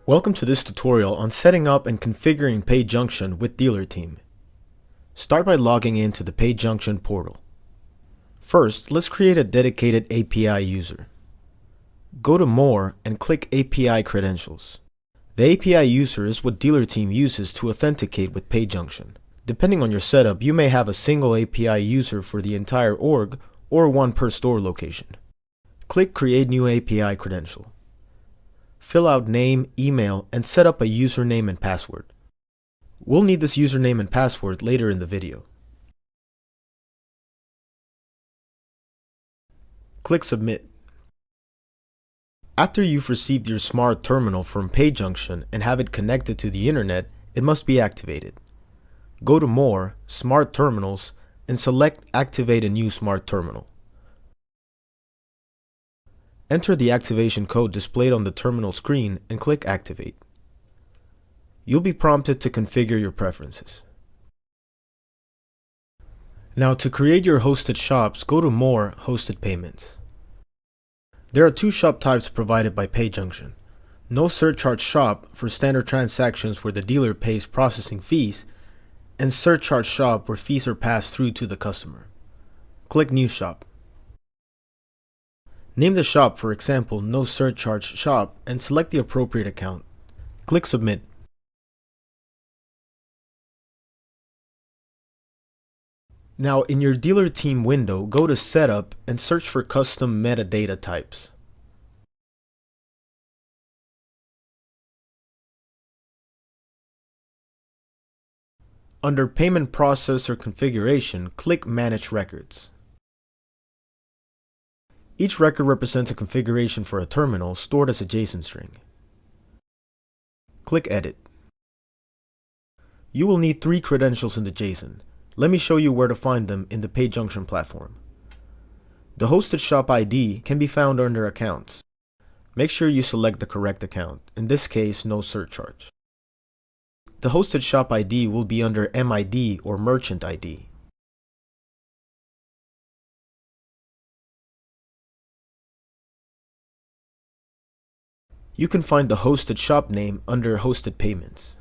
Welcome to this tutorial on setting up and configuring PayJunction with DealerTeam. Start by logging into the PayJunction portal. First, let's create a dedicated API user. Go to More and click API Credentials. The API user is what DealerTeam uses to authenticate with PayJunction. Depending on your setup, you may have a single API user for the entire org or one per store location. Click Create New API Credential. Fill out name, email, and set up a username and password. We'll need this username and password later in the video. Click Submit. After you've received your smart terminal from PayJunction and have it connected to the internet, it must be activated. Go to More, Smart Terminals, and select Activate a new smart terminal. Enter the activation code displayed on the terminal screen and click Activate. You'll be prompted to configure your preferences. Now, to create your hosted shops, go to More, Hosted Payments. There are two shop types provided by PayJunction: No Surcharge Shop for standard transactions where the dealer pays processing fees, and Surcharge Shop where fees are passed through to the customer. Click New Shop. Name the shop, for example, No Surcharge Shop, and select the appropriate account. Click Submit. Now, in your DealerTeam window, go to Setup and search for Custom Metadata Types. Under Payment Processor Configuration, click Manage Records. Each record represents a configuration for a terminal stored as a JSON string. Click Edit. You will need 3 credentials in the JSON. Let me show you where to find them in the PayJunction platform. The hosted shop ID can be found under Accounts. Make sure you select the correct account, in this case, No Surcharge. The hosted shop ID will be under MID or Merchant ID. You can find the hosted shop name under Hosted Payments.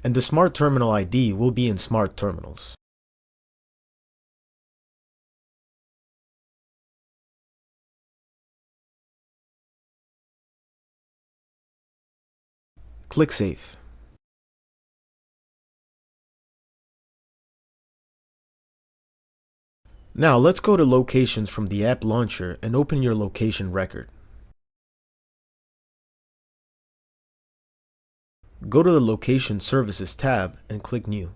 And the Smart Terminal ID will be in Smart Terminals. Click Save. Now let's go to Locations from the app launcher and open your location record. Go to the Location Services tab and click New.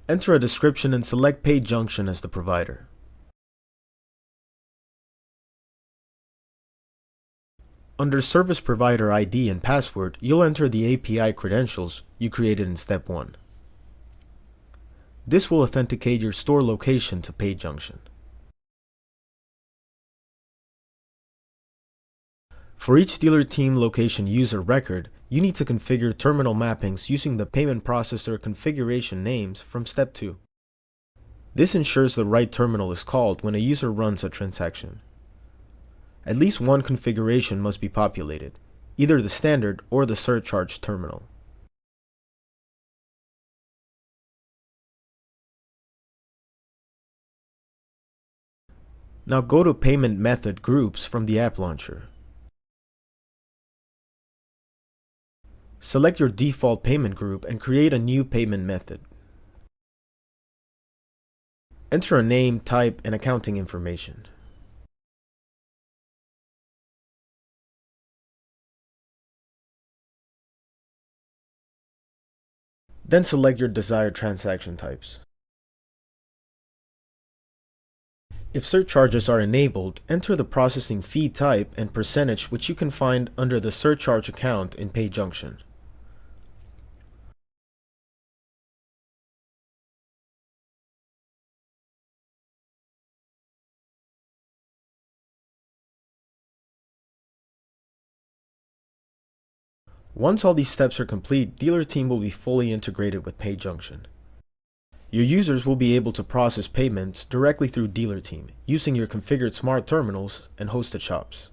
Enter a description and select PayJunction as the provider. Under Service Provider ID and Password, you'll enter the API credentials you created in Step 1. This will authenticate your store location to PayJunction. For each DealerTeam location user record, you need to configure terminal mappings using the payment processor configuration names from Step 2. This ensures the right terminal is called when a user runs a transaction. At least one configuration must be populated, either the standard or the surcharge terminal. Now go to Payment Method Groups from the app launcher. Select your default payment group and create a new payment method. Enter a name, type, and accounting information. Then select your desired transaction types. If surcharges are enabled, enter the processing fee type and percentage, which you can find under the surcharge account in PayJunction. Once all these steps are complete, DealerTeam will be fully integrated with PayJunction. Your users will be able to process payments directly through DealerTeam using your configured smart terminals and hosted shops.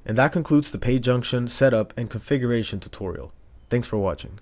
And that concludes the PayJunction setup and configuration tutorial. Thanks for watching.